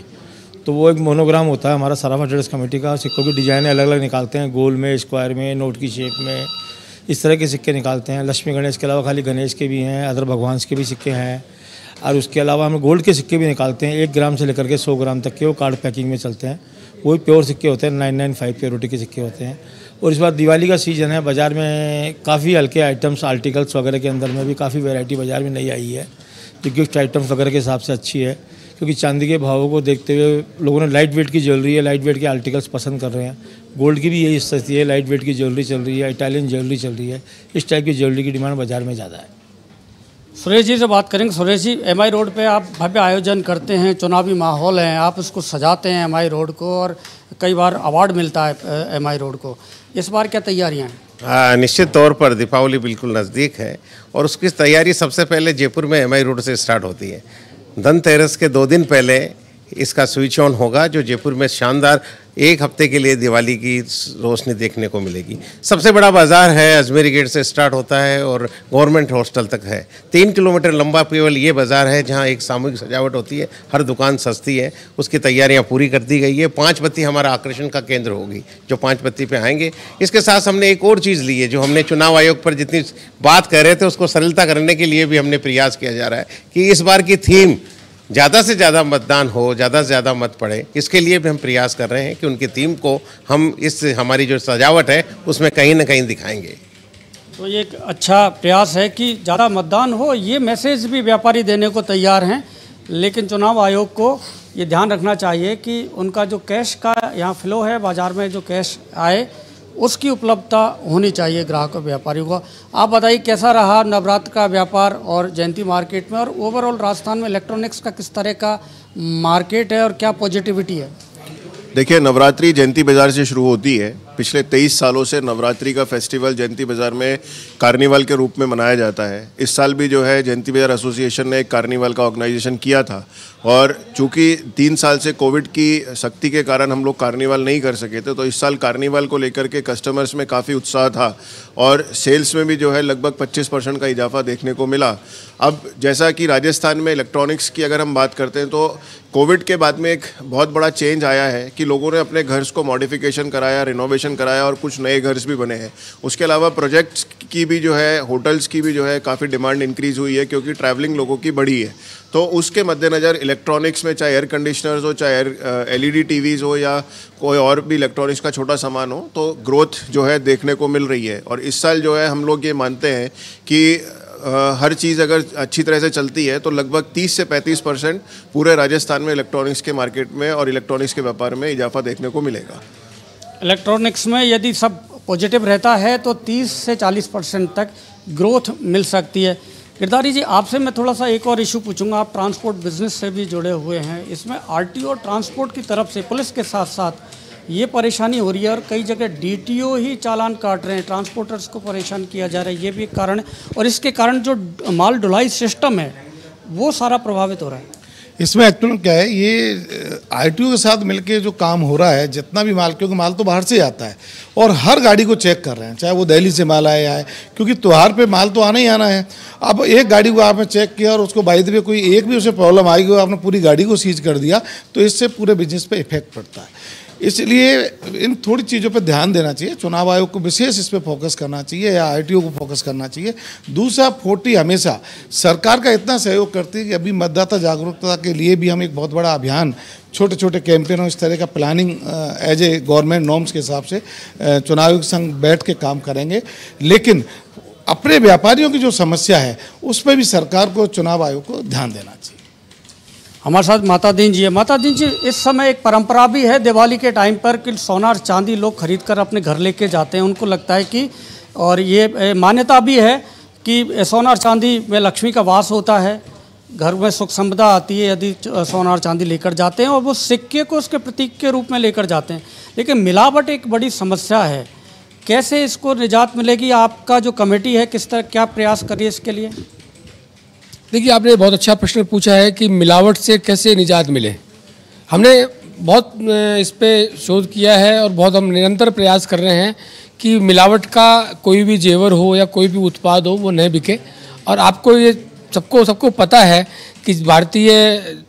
तो वो एक मोनोग्राम होता है हमारा सराफा ट्रेडर्स कमेटी का। सिक्कों की डिज़ाइनें अलग अलग निकालते हैं, गोल में, स्क्वायर में, नोट की शेप में, इस तरह के सिक्के निकालते हैं। लक्ष्मी गणेश के अलावा खाली गणेश के भी हैं, अदर भगवान के भी सिक्के हैं, और उसके अलावा हम गोल्ड के सिक्के भी निकालते हैं। 1 ग्राम से लेकर के 100 ग्राम तक के वो कार्ड पैकिंग में चलते हैं। वही प्योर सिक्के होते हैं, 995 प्योरिटी के सिक्के होते हैं। और इस बार दिवाली का सीज़न है, बाज़ार में काफ़ी हल्के आइटम्स, आर्टिकल्स वगैरह के अंदर में भी काफ़ी वैरायटी बाज़ार में नई आई है, जो गिफ्ट आइटम्स वगैरह के हिसाब से अच्छी है। क्योंकि चांदी के भावों को देखते हुए लोगों ने लाइट वेट की ज्वेलरी है, लाइट वेट के आर्टिकल्स पसंद कर रहे हैं। गोल्ड की भी यही स्थिति है, लाइट वेट की ज्वेलरी चल रही है, इटालियन ज्वेलरी चल रही है। इस टाइप की ज्वेलरी की डिमांड बाज़ार में ज़्यादा है। सुरेश जी से बात करेंगे। सुरेश जी, MI रोड पे आप भव्य आयोजन करते हैं, चुनावी माहौल है, आप उसको सजाते हैं MI रोड को, और कई बार अवार्ड मिलता है MI रोड को। इस बार क्या तैयारियां हैं? निश्चित तौर पर दीपावली बिल्कुल नज़दीक है, और उसकी तैयारी सबसे पहले जयपुर में MI रोड से स्टार्ट होती है। धनतेरस के 2 दिन पहले इसका स्विच ऑन होगा, जो जयपुर में शानदार 1 हफ्ते के लिए दिवाली की रोशनी देखने को मिलेगी। सबसे बड़ा बाज़ार है, अजमेरी गेट से स्टार्ट होता है और गवर्नमेंट हॉस्टल तक है। 3 किलोमीटर लंबा केवल ये बाज़ार है, जहाँ एक सामूहिक सजावट होती है, हर दुकान सस्ती है। उसकी तैयारियां पूरी कर दी गई है। 5 बत्ती हमारा आकर्षण का केंद्र होगी, जो 5 बत्ती पे आएंगे। इसके साथ हमने एक और चीज़ ली है, जो हमने चुनाव आयोग पर जितनी बात कर रहे थे उसको सरलता करने के लिए भी हमने प्रयास किया जा रहा है कि इस बार की थीम ज़्यादा से ज़्यादा मतदान हो, ज़्यादा से ज़्यादा मत पड़े। इसके लिए भी हम प्रयास कर रहे हैं कि उनकी थीम को हम इस हमारी जो सजावट है उसमें कहीं ना कहीं दिखाएंगे। तो ये एक अच्छा प्रयास है कि ज़्यादा मतदान हो, ये मैसेज भी व्यापारी देने को तैयार हैं। लेकिन चुनाव आयोग को ये ध्यान रखना चाहिए कि उनका जो कैश का यहाँ फ्लो है, बाज़ार में जो कैश आए, उसकी उपलब्धता होनी चाहिए ग्राहकों व्यापारियों को। आप बताइए, कैसा रहा नवरात्र का व्यापार और जयंती मार्केट में, और ओवरऑल राजस्थान में इलेक्ट्रॉनिक्स का किस तरह का मार्केट है और क्या पॉजिटिविटी है? देखिए, नवरात्रि जयंती बाज़ार से शुरू होती है। पिछले 23 सालों से नवरात्रि का फेस्टिवल जयंती बाज़ार में कार्निवल के रूप में मनाया जाता है। इस साल भी जो है जयंती बाज़ार एसोसिएशन ने एक कार्निवल का ऑर्गेनाइजेशन किया था, और चूँकि 3 साल से कोविड की सख्ती के कारण हम लोग कार्निवल नहीं कर सके थे, तो इस साल कार्निवल को लेकर के कस्टमर्स में काफ़ी उत्साह था, और सेल्स में भी जो है लगभग 25% का इजाफा देखने को मिला। अब जैसा कि राजस्थान में इलेक्ट्रॉनिक्स की अगर हम बात करते हैं, तो कोविड के बाद में एक बहुत बड़ा चेंज आया है कि लोगों ने अपने घर को मॉडिफिकेशन कराया, रिनोवेशन कराया, और कुछ नए घर भी बने हैं। उसके अलावा प्रोजेक्ट्स की भी जो है, होटल्स की भी जो है काफ़ी डिमांड इंक्रीज़ हुई है, क्योंकि ट्रैवलिंग लोगों की बढ़ी है। तो उसके मद्देनज़र इलेक्ट्रॉनिक्स में चाहे एयर कंडीशनर्स हो, चाहे LED टीवीज़ हो, या कोई और भी इलेक्ट्रॉनिक्स का छोटा सामान हो, तो ग्रोथ जो है देखने को मिल रही है। और इस साल जो है हम लोग ये मानते हैं कि हर चीज़ अगर अच्छी तरह से चलती है तो लगभग 30 से 35% पूरे राजस्थान में इलेक्ट्रॉनिक्स के मार्केट में और इलेक्ट्रॉनिक्स के व्यापार में इजाफा देखने को मिलेगा। इलेक्ट्रॉनिक्स में यदि सब पॉजिटिव रहता है तो 30 से 40% तक ग्रोथ मिल सकती है। गिरधारी जी, आपसे मैं थोड़ा सा एक और इशू पूछूंगा। आप ट्रांसपोर्ट बिजनेस से भी जुड़े हुए हैं। इसमें RTO और ट्रांसपोर्ट की तरफ से पुलिस के साथ साथ ये परेशानी हो रही है, और कई जगह DTO ही चालान काट रहे हैं, ट्रांसपोर्टर्स को परेशान किया जा रहा है। ये भी एक कारण है, और इसके कारण जो माल ढुलाई सिस्टम है वो सारा प्रभावित हो रहा है। इसमें एक्चुअली क्या है, ये RTO के साथ मिलके जो काम हो रहा है, जितना भी माल, क्योंकि माल तो बाहर से आता है, और हर गाड़ी को चेक कर रहे हैं, चाहे वो दिल्ली से माल आया है, क्योंकि त्यौहार पे माल तो आना ही आना है। अब एक गाड़ी को आपने चेक किया और उसको बाई द वे कोई एक भी उसे प्रॉब्लम आएगी, आपने पूरी गाड़ी को सीज कर दिया, तो इससे पूरे बिजनेस पे इफेक्ट पड़ता है। इसलिए इन थोड़ी चीज़ों पे ध्यान देना चाहिए। चुनाव आयोग को विशेष इस पे फोकस करना चाहिए, या RTO को फोकस करना चाहिए। दूसरा, 40 हमेशा सरकार का इतना सहयोग करती है कि अभी मतदाता जागरूकता के लिए भी हम एक बहुत बड़ा अभियान, छोटे छोटे कैंपेनों, इस तरह का planning as a government norms के हिसाब से चुनाव आयोग संग बैठ के काम करेंगे। लेकिन अपने व्यापारियों की जो समस्या है उस पर भी सरकार को, चुनाव आयोग को ध्यान देना चाहिए। हमारे साथ माता दीन जी है। माता दीन जी, इस समय एक परंपरा भी है दिवाली के टाइम पर कि सोना और चांदी लोग खरीद कर अपने घर लेके जाते हैं। उनको लगता है कि, और ये मान्यता भी है कि सोना और चांदी में लक्ष्मी का वास होता है, घर में सुख संपदा आती है यदि सोना और चांदी लेकर जाते हैं, और वो सिक्के को उसके प्रतीक के रूप में लेकर जाते हैं। लेकिन मिलावट एक बड़ी समस्या है, कैसे इसको निजात मिलेगी? आपका जो कमेटी है किस तरह क्या प्रयास करिए इसके लिए? देखिए, आपने बहुत अच्छा प्रश्न पूछा है कि मिलावट से कैसे निजात मिले। हमने बहुत इस पे शोध किया है और बहुत हम निरंतर प्रयास कर रहे हैं कि मिलावट का कोई भी जेवर हो या कोई भी उत्पाद हो वो नहीं बिके। और आपको ये सबको पता है कि भारतीय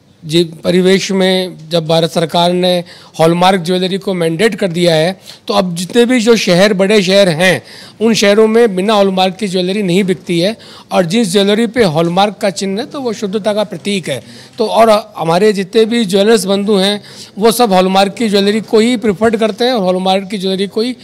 परिवेश में जब भारत सरकार ने हॉलमार्क ज्वेलरी को मैंडेट कर दिया है, तो अब जितने भी जो शहर, बड़े शहर हैं, उन शहरों में बिना हॉलमार्क की ज्वेलरी नहीं बिकती है। और जिस ज्वेलरी पे हॉलमार्क का चिन्ह है तो वो शुद्धता का प्रतीक है। तो और हमारे जितने भी ज्वेलर्स बंधु हैं वो सब हॉलमार्क की ज्वेलरी को ही प्रिफर्ड करते हैं और हॉलमार्क की ज्वेलरी को ही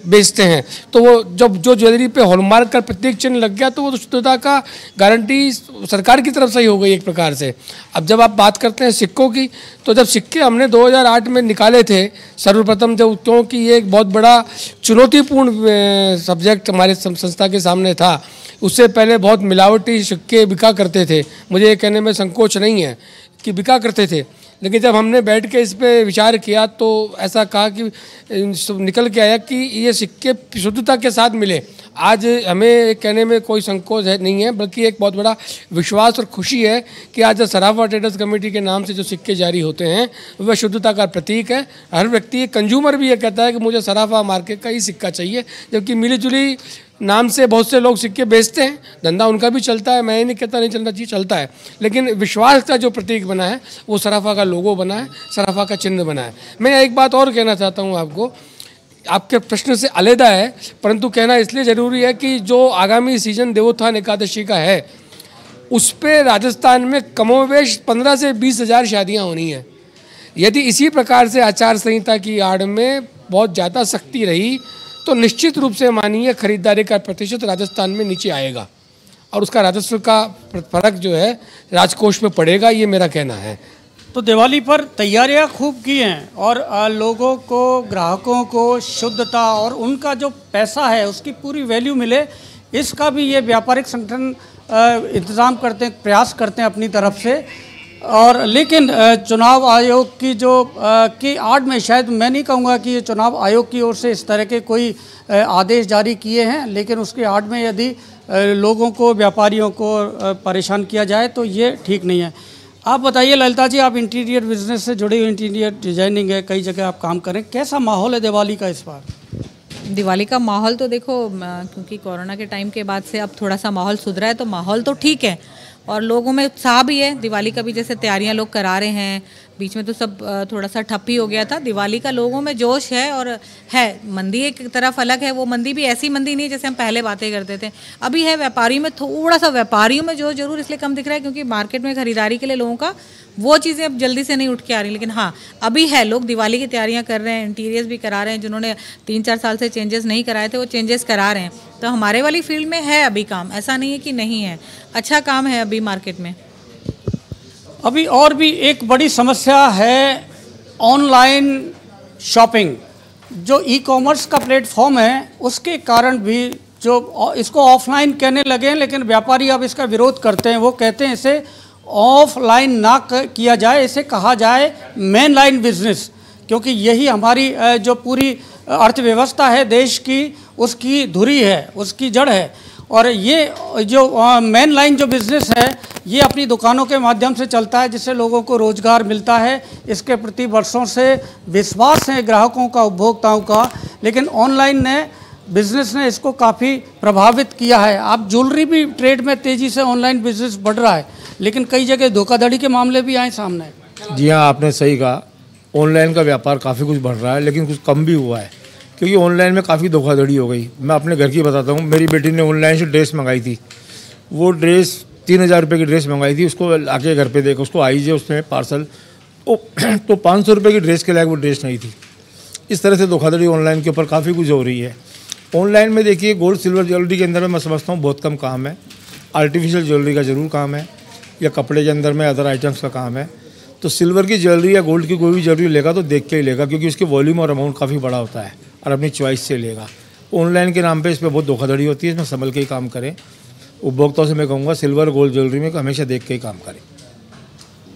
बेचते हैं। तो वो जब जो ज्वेलरी पे हॉलमार्क का प्रतीक चिन्ह लग गया तो वो शुद्धता का गारंटी सरकार की तरफ से ही हो गई एक प्रकार से। अब जब आप बात करते हैं सिक्कों की, तो जब सिक्के हमने 2008 में निकाले थे सर्वप्रथम, जब क्योंकि ये एक बहुत बड़ा चुनौतीपूर्ण सब्जेक्ट हमारे संस्था के सामने था। उससे पहले बहुत मिलावटी सिक्के बिका करते थे, मुझे ये कहने में संकोच नहीं है कि बिका करते थे। लेकिन जब हमने बैठ के इस पे विचार किया तो ऐसा कहा कि निकल के आया कि ये सिक्के शुद्धता के साथ मिले। आज हमें कहने में कोई संकोच नहीं है, बल्कि एक बहुत बड़ा विश्वास और खुशी है कि आज सराफा ट्रेडर्स कमेटी के नाम से जो सिक्के जारी होते हैं वह शुद्धता का प्रतीक है। हर व्यक्ति, कंज्यूमर भी ये कहता है कि मुझे सराफा मार्केट का ही सिक्का चाहिए, जबकि मिली जुली नाम से बहुत से लोग सिक्के बेचते हैं, धंधा उनका भी चलता है, मैं ये नहीं कहता नहीं चलना चाहिए, चलता है। लेकिन विश्वास का जो प्रतीक बना है वो सराफा का लोगो बना है, सराफा का चिन्ह बना है। मैं एक बात और कहना चाहता हूँ आपको, आपके प्रश्न से अलहदा है, परंतु कहना इसलिए ज़रूरी है कि जो आगामी सीजन देवोत्थान एकादशी का है उस पर राजस्थान में कमोवेश 15 से 20 हज़ार शादियाँ होनी हैं। यदि इसी प्रकार से आचार संहिता की आड़ में बहुत ज़्यादा सख्ती रही तो निश्चित रूप से मानिए खरीदारी का प्रतिशत राजस्थान में नीचे आएगा और उसका राजस्व का फर्क जो है राजकोष में पड़ेगा, ये मेरा कहना है। तो दिवाली पर तैयारियां खूब की हैं और लोगों को, ग्राहकों को शुद्धता और उनका जो पैसा है उसकी पूरी वैल्यू मिले, इसका भी ये व्यापारिक संगठन इंतज़ाम करते हैं, प्रयास करते हैं अपनी तरफ से। और लेकिन चुनाव आयोग की जो की आड़ में, शायद मैं नहीं कहूँगा कि ये चुनाव आयोग की ओर से इस तरह के कोई आदेश जारी किए हैं, लेकिन उसके आड़ में यदि लोगों को, व्यापारियों को परेशान किया जाए तो ये ठीक नहीं है। आप बताइए ललिता जी, आप इंटीरियर बिजनेस से जुड़े हुए, इंटीरियर डिजाइनिंग है, कई जगह आप काम करें, कैसा माहौल है दिवाली का इस बार? दिवाली का माहौल तो देखो, क्योंकि कोरोना के टाइम के बाद से अब थोड़ा सा माहौल सुधरा है, तो माहौल तो ठीक है और लोगों में उत्साह भी है। दिवाली का भी जैसे तैयारियां लोग करा रहे हैं, बीच में तो सब थोड़ा सा ठप ही हो गया था। दिवाली का लोगों में जोश है और है। मंदी एक तरफ अलग है, वो मंदी भी ऐसी मंदी नहीं है जैसे हम पहले बातें करते थे, अभी है। व्यापारी में थोड़ा सा, व्यापारियों में जोश जरूर इसलिए कम दिख रहा है क्योंकि मार्केट में खरीदारी के लिए लोगों का वो चीज़ें अब जल्दी से नहीं उठ के आ रही। लेकिन हाँ, अभी है, लोग दिवाली की तैयारियां कर रहे हैं, इंटीरियर्स भी करा रहे हैं। जिन्होंने 3-4 साल से चेंजेस नहीं कराए थे वो चेंजेस करा रहे हैं। तो हमारे वाली फील्ड में है अभी काम, ऐसा नहीं है कि नहीं है, अच्छा काम है अभी मार्केट में। अभी और भी एक बड़ी समस्या है ऑनलाइन शॉपिंग। जो ई कॉमर्स का प्लेटफॉर्म है उसके कारण भी जो इसको ऑफलाइन कहने लगे हैं, लेकिन व्यापारी अब इसका विरोध करते हैं। वो कहते हैं इसे ऑफलाइन ना किया जाए, इसे कहा जाए मेन लाइन बिजनेस, क्योंकि यही हमारी जो पूरी अर्थव्यवस्था है देश की, उसकी धुरी है, उसकी जड़ है। और ये जो मेन लाइन जो बिज़नेस है ये अपनी दुकानों के माध्यम से चलता है, जिससे लोगों को रोज़गार मिलता है। इसके प्रति वर्षों से विश्वास है ग्राहकों का, उपभोक्ताओं का, लेकिन ऑनलाइन ने, बिज़नेस ने इसको काफ़ी प्रभावित किया है। आप ज्वेलरी भी ट्रेड में तेज़ी से ऑनलाइन बिजनेस बढ़ रहा है, लेकिन कई जगह धोखाधड़ी के मामले भी आए सामने। जी हाँ, आपने सही कहा, ऑनलाइन का व्यापार काफ़ी कुछ बढ़ रहा है, लेकिन कुछ कम भी हुआ है क्योंकि ऑनलाइन में काफ़ी धोखाधड़ी हो गई। मैं अपने घर की बताता हूँ, मेरी बेटी ने ऑनलाइन से ड्रेस मंगाई थी। वो ड्रेस 3000 रुपये की ड्रेस मंगाई थी, उसको आके घर पे देखा, उसको आई जे उसमें पार्सल तो 500 रुपये की ड्रेस के लायक वो ड्रेस नहीं थी। इस तरह से धोखाधड़ी ऑनलाइन के ऊपर काफ़ी कुछ हो रही है। ऑनलाइन में देखिए गोल्ड सिल्वर ज्वेलरी के अंदर में मैं समझता हूँ बहुत कम काम है, आर्टिफिशियल ज्वेलरी का ज़रूर काम है, या कपड़े के अंदर में अदर आइटम्स का काम है। तो सिल्वर की ज्वेलरी या गोल्ड की कोई भी ज्वेलरी लेगा तो देख के ही लेगा, क्योंकि उसके वॉल्यूम और अमाउंट काफ़ी बड़ा होता है और अपनी चॉइस से लेगा। ऑनलाइन के नाम पे इस पर बहुत धोखाधड़ी होती है, इसमें संभल के ही काम करें। उपभोक्ताओं से मैं कहूँगा सिल्वर गोल्ड ज्वेलरी में हमेशा देख के ही काम करें।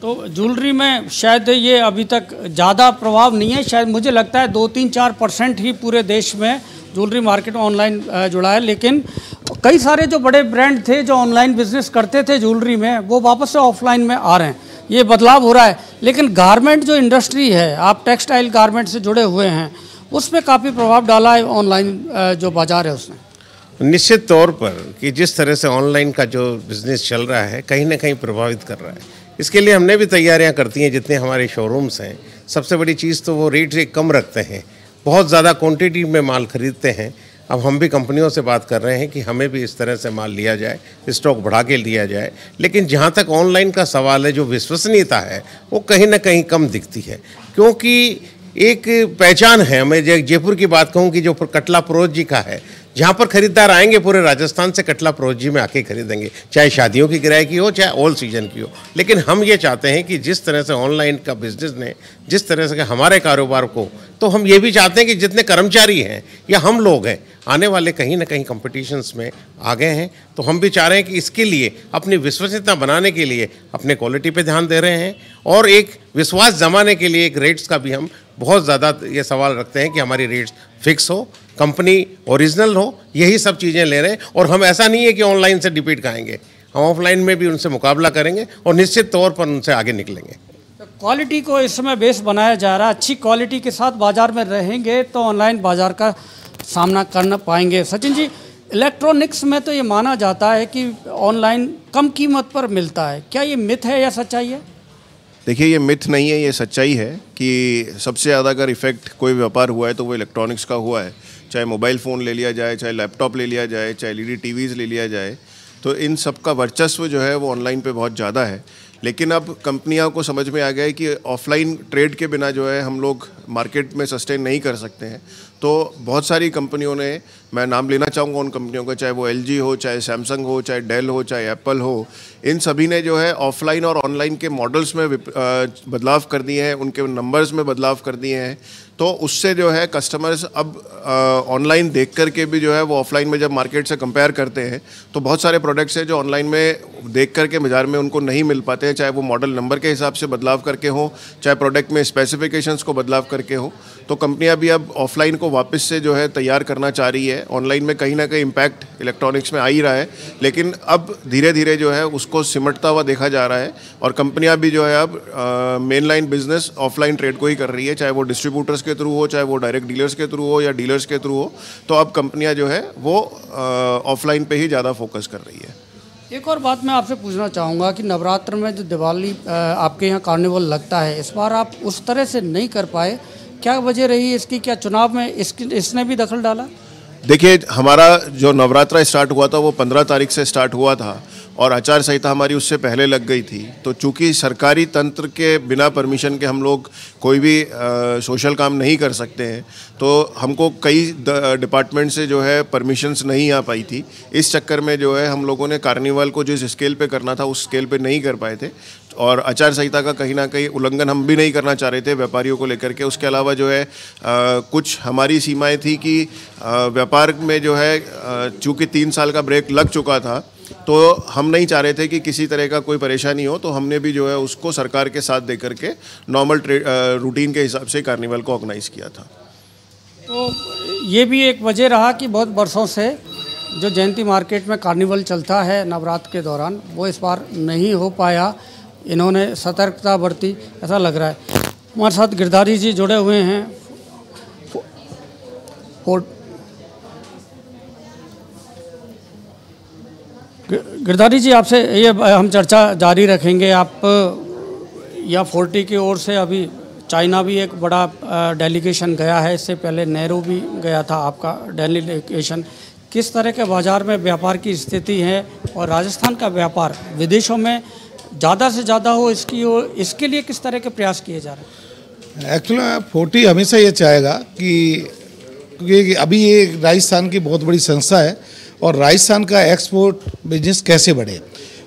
तो ज्वेलरी में शायद ये अभी तक ज़्यादा प्रभाव नहीं है, शायद मुझे लगता है 2-3-4% ही पूरे देश में ज्वेलरी मार्केट ऑनलाइन जुड़ा है। लेकिन कई सारे जो बड़े ब्रांड थे जो ऑनलाइन बिजनेस करते थे ज्वेलरी में, वो वापस से ऑफलाइन में आ रहे हैं, ये बदलाव हो रहा है। लेकिन गारमेंट जो इंडस्ट्री है, आप टेक्सटाइल गारमेंट से जुड़े हुए हैं, उसमें काफ़ी प्रभाव डाला है ऑनलाइन जो बाज़ार है उसने। निश्चित तौर पर कि जिस तरह से ऑनलाइन का जो बिज़नेस चल रहा है कहीं ना कहीं प्रभावित कर रहा है। इसके लिए हमने भी तैयारियां करती हैं। जितने हमारे शोरूम्स हैं, सबसे बड़ी चीज़ तो वो रेट से कम रखते हैं, बहुत ज़्यादा क्वांटिटी में माल खरीदते हैं। अब हम भी कंपनियों से बात कर रहे हैं कि हमें भी इस तरह से माल लिया जाए, स्टॉक बढ़ा के लिया जाए। लेकिन जहाँ तक ऑनलाइन का सवाल है, जो विश्वसनीयता है वो कहीं ना कहीं कम दिखती है, क्योंकि एक पहचान है। मैं जयपुर की बात कहूँ कि जो कटला प्रोज जी का है, जहाँ पर खरीदार आएंगे पूरे राजस्थान से कटला प्रोज जी में आके खरीदेंगे, चाहे शादियों की किराए की हो चाहे ऑल सीजन की हो। लेकिन हम ये चाहते हैं कि जिस तरह से ऑनलाइन का बिजनेस ने जिस तरह से हमारे कारोबार को, तो हम ये भी चाहते हैं कि जितने कर्मचारी हैं या हम लोग हैं आने वाले कहीं ना कहीं कंपटीशंस में आ गए हैं। तो हम भी चाह रहे हैं कि इसके लिए अपनी विश्वसनीयता बनाने के लिए अपने क्वालिटी पे ध्यान दे रहे हैं, और एक विश्वास जमाने के लिए एक रेट्स का भी हम बहुत ज़्यादा ये सवाल रखते हैं कि हमारी रेट्स फिक्स हो, कंपनी ओरिजिनल हो, यही सब चीज़ें ले रहे हैं। और हम ऐसा नहीं है कि ऑनलाइन से डिपीट खाएंगे, हम ऑफलाइन में भी उनसे मुकाबला करेंगे और निश्चित तौर पर उनसे आगे निकलेंगे। क्वालिटी को इस समय बेस बनाया जा रहा है, अच्छी क्वालिटी के साथ बाज़ार में रहेंगे तो ऑनलाइन बाज़ार का सामना करना पाएंगे। सचिन जी, इलेक्ट्रॉनिक्स में तो ये माना जाता है कि ऑनलाइन कम कीमत पर मिलता है, क्या ये मिथ है या सच्चाई है? देखिए, ये मिथ नहीं है, ये सच्चाई है कि सबसे ज़्यादा अगर इफ़ेक्ट कोई व्यापार हुआ है तो वो इलेक्ट्रॉनिक्स का हुआ है। चाहे मोबाइल फ़ोन ले लिया जाए, चाहे लैपटॉप ले लिया जाए, चाहे एलईडी टीवीज़ ले लिया जाए, तो इन सब का वर्चस्व जो है वो ऑनलाइन पे बहुत ज़्यादा है। लेकिन अब कंपनियों को समझ में आ गया है कि ऑफलाइन ट्रेड के बिना जो है हम लोग मार्केट में सस्टेन नहीं कर सकते हैं। तो बहुत सारी कंपनियों ने, मैं नाम लेना चाहूँगा उन कंपनियों का, चाहे वो एलजी हो, चाहे सैमसंग हो, चाहे डेल हो, चाहे एप्पल हो, इन सभी ने जो है ऑफलाइन और ऑनलाइन के मॉडल्स में बदलाव कर दिए हैं, उनके नंबर्स में बदलाव कर दिए हैं। तो उससे जो है कस्टमर्स अब ऑनलाइन देख कर के भी जो है वो ऑफलाइन में जब मार्केट से कंपेयर करते हैं तो बहुत सारे प्रोडक्ट्स हैं जो ऑनलाइन में देख कर के बाज़ार में उनको नहीं मिल पाते हैं, चाहे वो मॉडल नंबर के हिसाब से बदलाव करके हो, चाहे प्रोडक्ट में स्पेसिफिकेशंस को बदलाव करके हो। तो कंपनियां भी अब ऑफलाइन को वापस से जो है तैयार करना चाह रही है। ऑनलाइन में कहीं ना कहीं इम्पैक्ट इलेक्ट्रॉनिक्स में आ ही रहा है, लेकिन अब धीरे धीरे जो है उसको सिमटता हुआ देखा जा रहा है। और कंपनियां भी जो है अब main line business offline trade को ही कर रही है, चाहे वो डिस्ट्रीब्यूटर्स के थ्रू हो, चाहे वो डायरेक्ट डीलर्स के थ्रू हो या डीलर्स के थ्रू हो। तो अब कंपनियां जो है वो ऑफलाइन पे ही ज़्यादा फोकस कर रही है। एक और बात मैं आपसे पूछना चाहूँगा कि नवरात्र में जो दिवाली आपके यहाँ कार्निवल लगता है, इस बार आप उस तरह से नहीं कर पाए, क्या वजह रही इसकी? क्या चुनाव में इसने भी दखल डाला? देखिए, हमारा जो नवरात्रा स्टार्ट हुआ था वो 15 तारीख से स्टार्ट हुआ था और आचार संहिता हमारी उससे पहले लग गई थी। तो चूंकि सरकारी तंत्र के बिना परमिशन के हम लोग कोई भी सोशल काम नहीं कर सकते हैं, तो हमको कई डिपार्टमेंट से जो है परमिशंस नहीं आ पाई थी। इस चक्कर में जो है हम लोगों ने कार्निवल को जिस स्केल पे करना था उस स्केल पे नहीं कर पाए थे, और आचार संहिता का कहीं ना कहीं उल्लंघन हम भी नहीं करना चाह रहे थे व्यापारियों को लेकर के। उसके अलावा जो है कुछ हमारी सीमाएं थी कि व्यापार में जो है चूँकि 3 साल का ब्रेक लग चुका था, तो हम नहीं चाह रहे थे कि किसी तरह का कोई परेशानी हो। तो हमने भी जो है उसको सरकार के साथ दे करके नॉर्मल रूटीन के हिसाब से कार्निवल को ऑर्गेनाइज़ किया था। तो ये भी एक वजह रहा कि बहुत बरसों से जो जयंती मार्केट में कार्निवल चलता है नवरात्र के दौरान, वो इस बार नहीं हो पाया। इन्होंने सतर्कता बरती, ऐसा लग रहा है। हमारे साथ गिरधारी जी जुड़े हुए हैं। गिरधारी जी, आपसे ये हम चर्चा जारी रखेंगे। आप या फोर्टी की ओर से अभी चाइना भी एक बड़ा डेलीगेशन गया है, इससे पहले नेहरू भी गया था आपका डेलीगेशन। किस तरह के बाज़ार में व्यापार की स्थिति है और राजस्थान का व्यापार विदेशों में ज़्यादा से ज़्यादा हो, इसके लिए किस तरह के प्रयास किए जा रहे हैं? एक्चुअली 40 हमेशा ये चाहेगा कि क्योंकि अभी ये राजस्थान की बहुत बड़ी संस्था है और राजस्थान का एक्सपोर्ट बिजनेस कैसे बढ़े,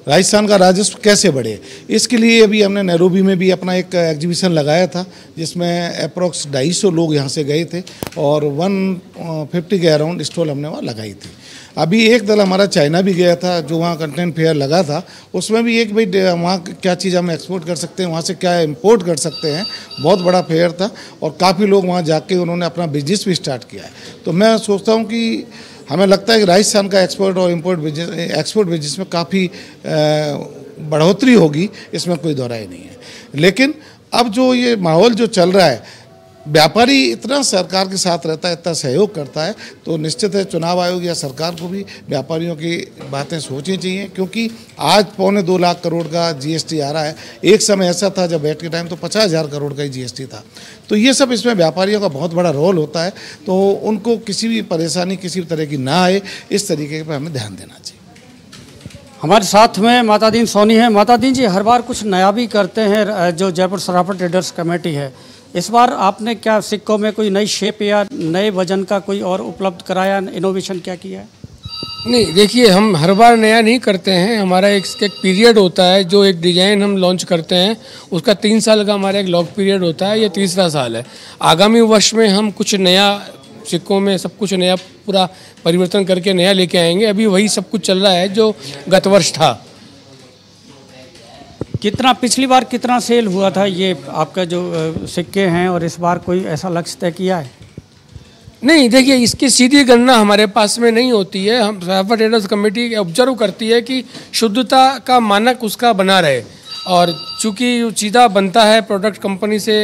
राजस्थान का राजस्व कैसे बढ़े, इसके लिए अभी हमने नैरोबी में भी अपना एक एग्जीबिशन लगाया था जिसमें अप्रॉक्स 250 लोग यहाँ से गए थे और 150 के अराउंड स्टॉल हमने वहाँ लगाई थी। अभी एक दल हमारा चाइना भी गया था जो वहाँ कंटेंट फेयर लगा था, उसमें भी एक भाई वहाँ क्या चीज़ हम एक्सपोर्ट कर सकते हैं, वहाँ से क्या इंपोर्ट कर सकते हैं, बहुत बड़ा फेयर था और काफ़ी लोग वहाँ जाके उन्होंने अपना बिजनेस भी स्टार्ट किया है। तो मैं सोचता हूँ कि हमें लगता है कि राजस्थान का एक्सपोर्ट और इंपोर्ट बिजनेस में काफ़ी बढ़ोतरी होगी, इसमें कोई दो राय नहीं है। लेकिन अब जो ये माहौल जो चल रहा है, व्यापारी इतना सरकार के साथ रहता है, इतना सहयोग करता है, तो निश्चित है चुनाव आयोग या सरकार को भी व्यापारियों की बातें सोचनी चाहिए, क्योंकि आज 2.25 लाख करोड़ का जीएसटी आ रहा है। एक समय ऐसा था जब बैठ के टाइम तो 50,000 करोड़ का ही जीएसटी था। तो ये सब इसमें व्यापारियों का बहुत बड़ा रोल होता है, तो उनको किसी भी परेशानी किसी भी तरह की ना आए, इस तरीके पर हमें ध्यान देना चाहिए। हमारे साथ में मातादीन सोनी है। मातादीन जी, हर बार कुछ नया भी करते हैं जो जयपुर सराफा ट्रेडर्स कमेटी है, इस बार आपने क्या सिक्कों में कोई नई शेप या नए वजन का कोई और उपलब्ध कराया, इनोवेशन क्या किया है? नहीं, देखिए हम हर बार नया नहीं करते हैं, हमारा एक पीरियड होता है। जो एक डिज़ाइन हम लॉन्च करते हैं उसका 3 साल का हमारा एक लॉक पीरियड होता है, ये तीसरा साल है। आगामी वर्ष में हम कुछ नया सिक्कों में सब कुछ नया पूरा परिवर्तन करके नया लेके आएंगे। अभी वही सब कुछ चल रहा है जो गत वर्ष था। कितना पिछली बार कितना सेल हुआ था ये आपका जो सिक्के हैं, और इस बार कोई ऐसा लक्ष्य तय किया है? नहीं, देखिए इसकी सीधी गणना हमारे पास में नहीं होती है। हम सराफा ट्रेडर्स कमेटी ऑब्जर्व करती है कि शुद्धता का मानक उसका बना रहे, और चूँकि सीधा बनता है प्रोडक्ट कंपनी से,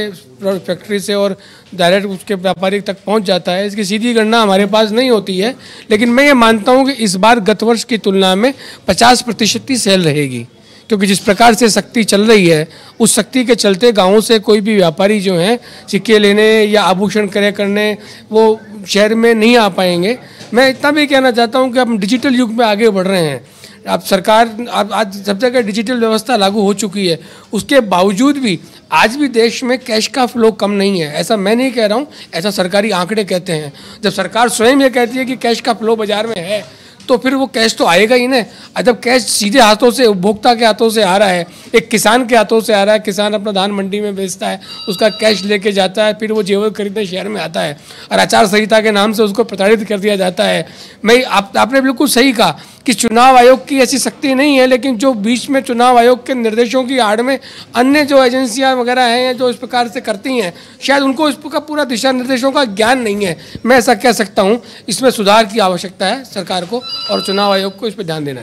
फैक्ट्री से, और डायरेक्ट उसके व्यापारी तक पहुंच जाता है, इसकी सीधी गणना हमारे पास नहीं होती है। लेकिन मैं ये मानता हूं कि इस बार गत वर्ष की तुलना में 50% की सेल रहेगी, क्योंकि जिस प्रकार से सख्ती चल रही है उस सख्ती के चलते गाँवों से कोई भी व्यापारी जो हैं सिक्के लेने या आभूषण क्रय करने वो शहर में नहीं आ पाएंगे। मैं इतना भी कहना चाहता हूं कि हम डिजिटल युग में आगे बढ़ रहे हैं। अब सरकार आज सब जगह डिजिटल व्यवस्था लागू हो चुकी है, उसके बावजूद भी आज भी देश में कैश का फ्लो कम नहीं है। ऐसा मैं नहीं कह रहा हूँ, ऐसा सरकारी आंकड़े कहते हैं। जब सरकार स्वयं ये कहती है कि कैश का फ्लो बाजार में है, तो फिर वो कैश तो आएगा ही ना। जब कैश सीधे हाथों से उपभोक्ता के हाथों से आ रहा है, एक किसान के हाथों से आ रहा है, किसान अपना धान मंडी में बेचता है, उसका कैश लेके जाता है, फिर वो जेवर खरीदने शहर में आता है और आचार संहिता के नाम से उसको प्रताड़ित कर दिया जाता है। आपने बिल्कुल सही कहा कि चुनाव आयोग की ऐसी शक्ति नहीं है, लेकिन जो बीच में चुनाव आयोग के निर्देशों की आड़ में अन्य जो एजेंसियां वगैरह हैं जो इस प्रकार से करती हैं, शायद उनको इसका पूरा दिशा निर्देशों का ज्ञान नहीं है। मैं ऐसा कह सकता हूं, इसमें सुधार की आवश्यकता है सरकार को, और चुनाव आयोग को इस पर ध्यान देना चाहिए।